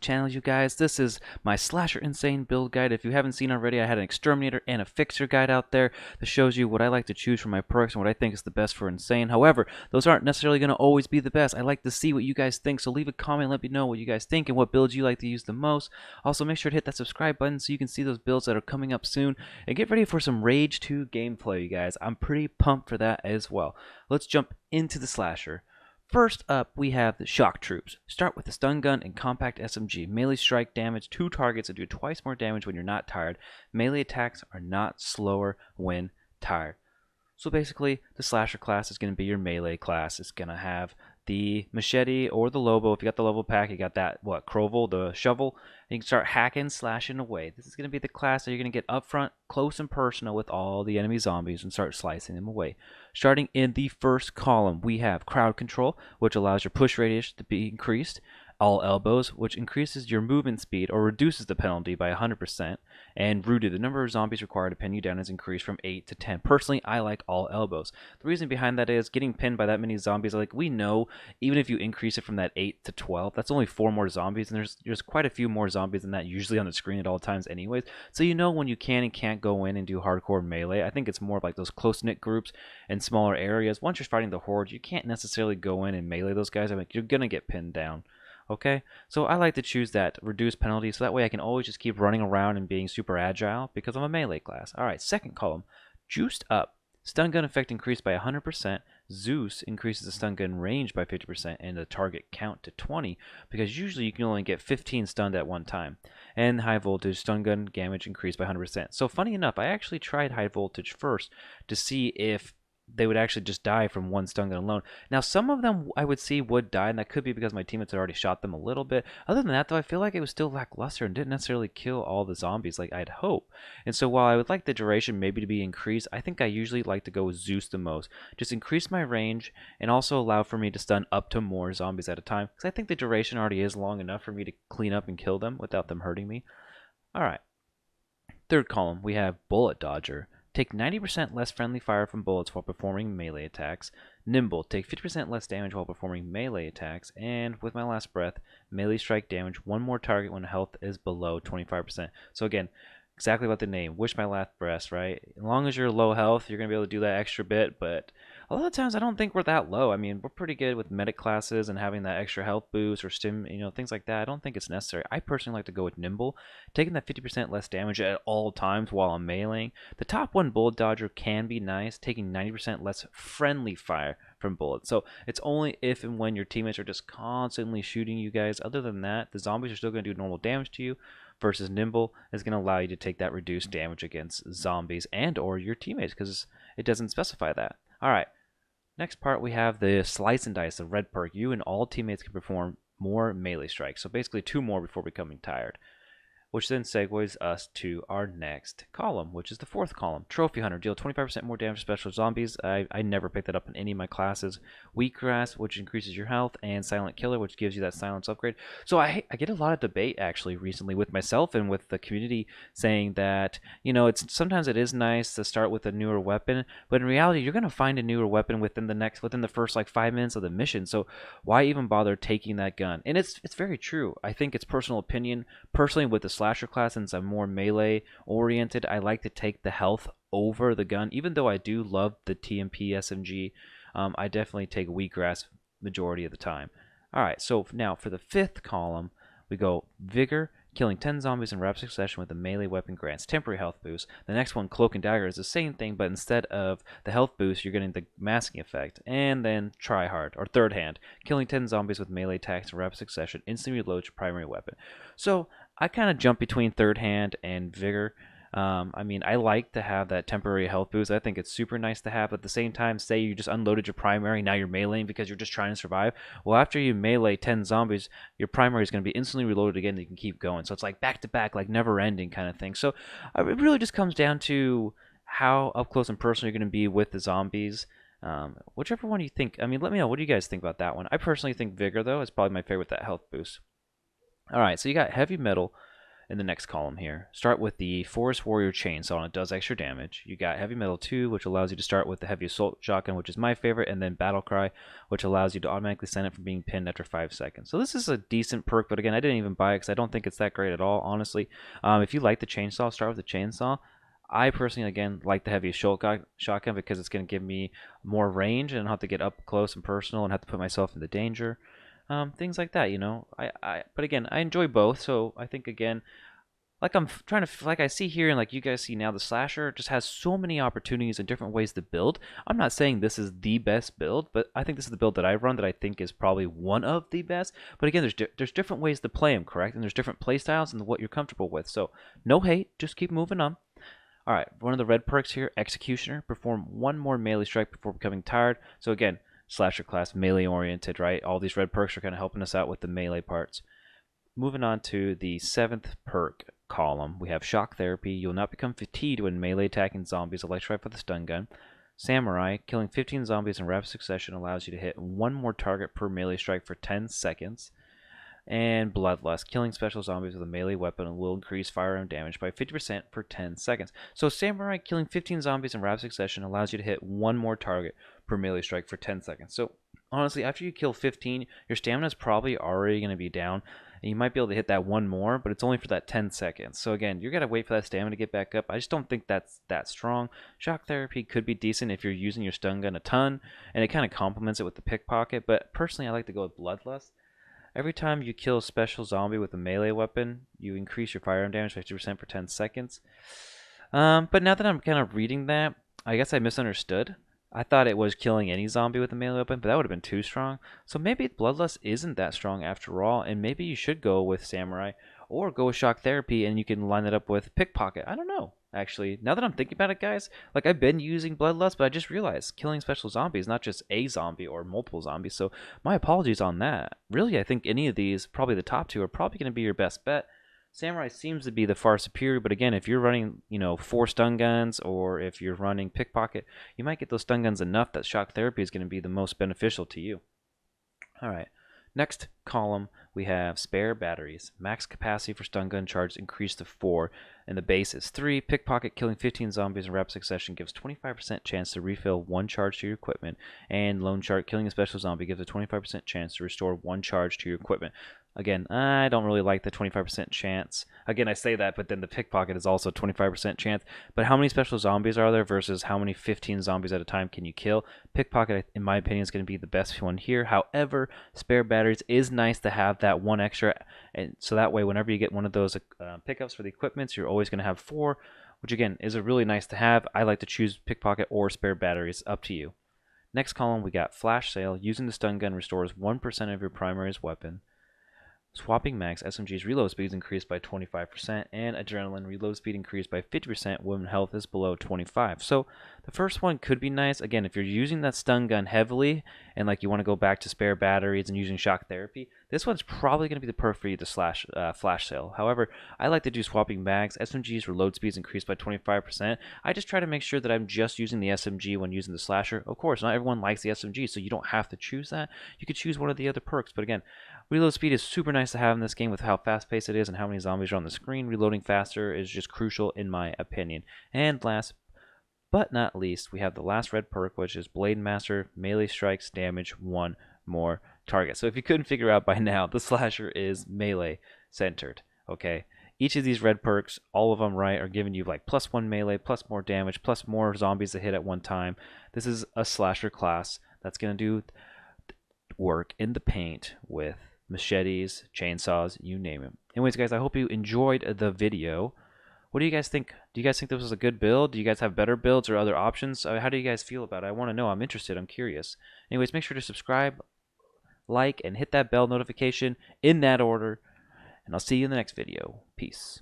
channel, you guys. This is my Slasher Insane build guide. If you haven't seen already, I had an Exterminator and a Fixer guide out there that shows you what I like to choose for my perks and what I think is the best for Insane. However, those aren't necessarily going to always be the best. I like to see what you guys think, so leave a comment, let me know what you guys think and what builds you like to use the most. Also, make sure to hit that subscribe button so you can see those builds that are coming up soon. And get ready for some Rage 2 gameplay, you guys. I'm pretty pumped for that as well. Let's jump into the Slasher. First up, we have the Shock Troops. Start with the Stun Gun and Compact SMG. Melee strike damage 2 targets and do twice more damage when you're not tired. Melee attacks are not slower when tired. So basically, the Slasher class is going to be your melee class. It's going to have the Machete or the Lobo. If you got the Lobo pack, you got that, Crovel, the shovel. And you can start hacking, slashing away. This is going to be the class that you're going to get up front, close and personal with all the enemy zombies and start slicing them away. Starting in the first column, we have Crowd Control, which allows your push radius to be increased. All Elbows, which increases your movement speed or reduces the penalty by 100%, and Rooted, the number of zombies required to pin you down is increased from 8 to 10. Personally, I like All Elbows. The reason behind that is getting pinned by that many zombies, like we know, even if you increase it from that 8 to 12, that's only 4 more zombies, and there's quite a few more zombies than that usually on the screen at all times anyways, so you know when you can and can't go in and do hardcore melee. I think it's more of like those close-knit groups and smaller areas. Once you're fighting the Horde, you can't necessarily go in and melee those guys. I mean, you're gonna get pinned down. Okay, so I like to choose that reduced penalty so that way I can always just keep running around and being super agile because I'm a melee class. Alright, second column, Juiced Up. Stun gun effect increased by 100%. Zeus increases the stun gun range by 50% and the target count to 20 because usually you can only get 15 stunned at one time. And high voltage stun gun damage increased by 100%. So funny enough, I actually tried high voltage first to see if they would actually just die from one stun gun alone. Now, some of them I would see would die, and that could be because my teammates had already shot them a little bit. Other than that, though, I feel like it was still lackluster and didn't necessarily kill all the zombies like I'd hope. And so while I would like the duration maybe to be increased, I think I usually like to go with Zeus the most. Just increase my range and also allow for me to stun up to more zombies at a time, because I think the duration already is long enough for me to clean up and kill them without them hurting me. Alright. Third column, we have Bullet Dodger. Take 90% less friendly fire from bullets while performing melee attacks. Nimble, take 50% less damage while performing melee attacks. And with my last breath, melee strike damage 1 more target when health is below 25%. So again, exactly what the name, wish my last breath, right? As long as you're low health, you're going to be able to do that extra bit, but a lot of times I don't think we're that low. I mean, we're pretty good with medic classes and having that extra health boost or stim, things like that. I don't think it's necessary. I personally like to go with Nimble, taking that 50% less damage at all times while I'm meleeing. The top one, Bullet Dodger, can be nice, taking 90% less friendly fire from bullets. So it's only if and when your teammates are just constantly shooting you guys. Other than that, the zombies are still going to do normal damage to you, versus Nimble is going to allow you to take that reduced damage against zombies and or your teammates because it doesn't specify that. Alright, next part we have the Slice and Dice, the red perk. You and all teammates can perform more melee strikes, so basically 2 more before becoming tired. Which then segues us to our next column, which is the fourth column. Trophy Hunter, deal 25% more damage to special zombies. I never picked that up in any of my classes. Wheatgrass, which increases your health, and Silent Killer, which gives you that silence upgrade. So I get a lot of debate actually recently with myself and with the community saying that, sometimes it is nice to start with a newer weapon, but in reality you're gonna find a newer weapon within the first like 5 minutes of the mission. So why even bother taking that gun? And it's very true. I think it's personal opinion. Personally, with the Slasher class, since I'm more melee oriented, I like to take the health over the gun. Even though I do love the TMP SMG, I definitely take Wheatgrass majority of the time. Alright, so now for the fifth column, we go Vigor. Killing 10 zombies in rapid succession with a melee weapon grants temporary health boost. The next one, Cloak and Dagger, is the same thing, but instead of the health boost, you're getting the masking effect. And then Try Hard, or Third Hand. Killing 10 zombies with melee attacks in rapid succession instantly reloads your primary weapon. So I kind of jump between Third Hand and Vigor. I mean, I like to have that temporary health boost. I think it's super nice to have. At the same time, say you just unloaded your primary, now you're meleeing because you're just trying to survive. Well, after you melee 10 zombies, your primary is going to be instantly reloaded again and you can keep going. So it's like back to back, like never ending kind of thing. So it really just comes down to how up close and personal you're going to be with the zombies. Whichever one you think. I mean, let me know. What do you guys think about that one? I personally think Vigor, though, is probably my favorite with that health boost. Alright, so you got Heavy Metal. in the next column here. Start with the Forest Warrior Chainsaw, and it does extra damage. You got Heavy Metal 2, which allows you to start with the Heavy Assault Shotgun, which is my favorite, and then Battle Cry, which allows you to automatically send it from being pinned after 5 seconds. So this is a decent perk, but again, I didn't even buy it because I don't think it's that great at all, honestly. If you like the Chainsaw, start with the Chainsaw. I personally, again, like the Heavy Assault Shotgun because it's going to give me more range and I don't have to get up close and personal and have to put myself into danger. Things like that, you know. But again, I enjoy both, so I think, again, like like I see here and like you guys see now, the slasher just has so many opportunities and different ways to build. I'm not saying this is the best build, but I think this is the build that I run that I think is probably one of the best. But again, there's different ways to play them, correct? And there's different play styles and what you're comfortable with. So no hate, just keep moving on. All right, one of the red perks here, Executioner. Perform one more melee strike before becoming tired. So again, slasher class, melee oriented, right? All these red perks are kind of helping us out with the melee parts. Moving on to the 7th perk column, we have Shock Therapy. You'll not become fatigued when melee attacking zombies electrified with a stun gun. Samurai, killing 15 zombies in rapid succession allows you to hit one more target per melee strike for 10 seconds. And Bloodlust, killing special zombies with a melee weapon will increase firearm damage by 50% for 10 seconds. So Samurai, killing 15 zombies in rapid succession allows you to hit one more target per melee strike for 10 seconds. So honestly, after you kill 15, your stamina is probably already going to be down, and you might be able to hit that one more, but it's only for that 10 seconds. So again, you're going to wait for that stamina to get back up. I just don't think that's that strong. Shock Therapy could be decent if you're using your stun gun a ton, and it kind of complements it with the pickpocket, but personally I like to go with Bloodlust. Every time you kill a special zombie with a melee weapon, you increase your firearm damage by 50% for 10 seconds. But now that I'm kind of reading that, I guess I misunderstood. I thought it was killing any zombie with a melee weapon, but that would have been too strong. So maybe Bloodlust isn't that strong after all, and maybe you should go with Samurai or go with Shock Therapy and you can line it up with Pickpocket. I don't know, actually. Now that I'm thinking about it, guys, like I've been using Bloodlust, but I just realized killing special zombies, not just a zombie or multiple zombies. So my apologies on that. Really, I think any of these, probably the top two, are probably going to be your best bet. Samurai seems to be the far superior, but again, if you're running, 4 stun guns or if you're running Pickpocket, you might get those stun guns enough that Shock Therapy is going to be the most beneficial to you. All right. Next column, we have spare batteries. Max capacity for stun gun charges increased to 4, and the base is 3. Pickpocket, killing 15 zombies in rapid succession gives 25% chance to refill 1 charge to your equipment, and Lone Shark, killing a special zombie gives a 25% chance to restore 1 charge to your equipment. Again, I don't really like the 25% chance. Again, I say that, but then the Pickpocket is also 25% chance. But how many special zombies are there versus how many 15 zombies at a time can you kill? Pickpocket, in my opinion, is going to be the best one here. However, spare batteries is nice to have that one extra. And so that way, whenever you get one of those pickups for the equipments, you're always going to have 4, which again is a really nice to have. I like to choose Pickpocket or spare batteries, up to you. Next column, we got Flash Sale. Using the stun gun restores 1% of your primary's weapon. Swapping mags, SMG's reload speed is increased by 25%, and Adrenaline reload speed increased by 50% when health is below 25. So the first one could be nice. Again, if you're using that stun gun heavily and like you want to go back to spare batteries and using Shock Therapy, this one's probably going to be the perk for you to Flash Sale. However, I like to do swapping mags. SMG's reload speed is increased by 25%. I just try to make sure that I'm just using the SMG when using the slasher. Of course, not everyone likes the SMG, so you don't have to choose that. You could choose one of the other perks, but again, reload speed is super nice to have in this game with how fast-paced it is and how many zombies are on the screen. Reloading faster is just crucial in my opinion. And last but not least, we have the last red perk, which is Blade Master. Melee strikes damage 1 more target. So if you couldn't figure out by now, the slasher is melee centered, okay? Each of these red perks, all of them right, are giving you like +1 melee, plus more damage, plus more zombies to hit at one time. This is a slasher class that's going to do work in the paint with machetes, chainsaws, you name it. Anyways, guys, I hope you enjoyed the video. What do you guys think? Do you guys think this was a good build? Do you guys have better builds or other options? How do you guys feel about it? I want to know. I'm interested. I'm curious. Anyways, make sure to subscribe, like, and hit that bell notification in that order. And I'll see you in the next video. Peace.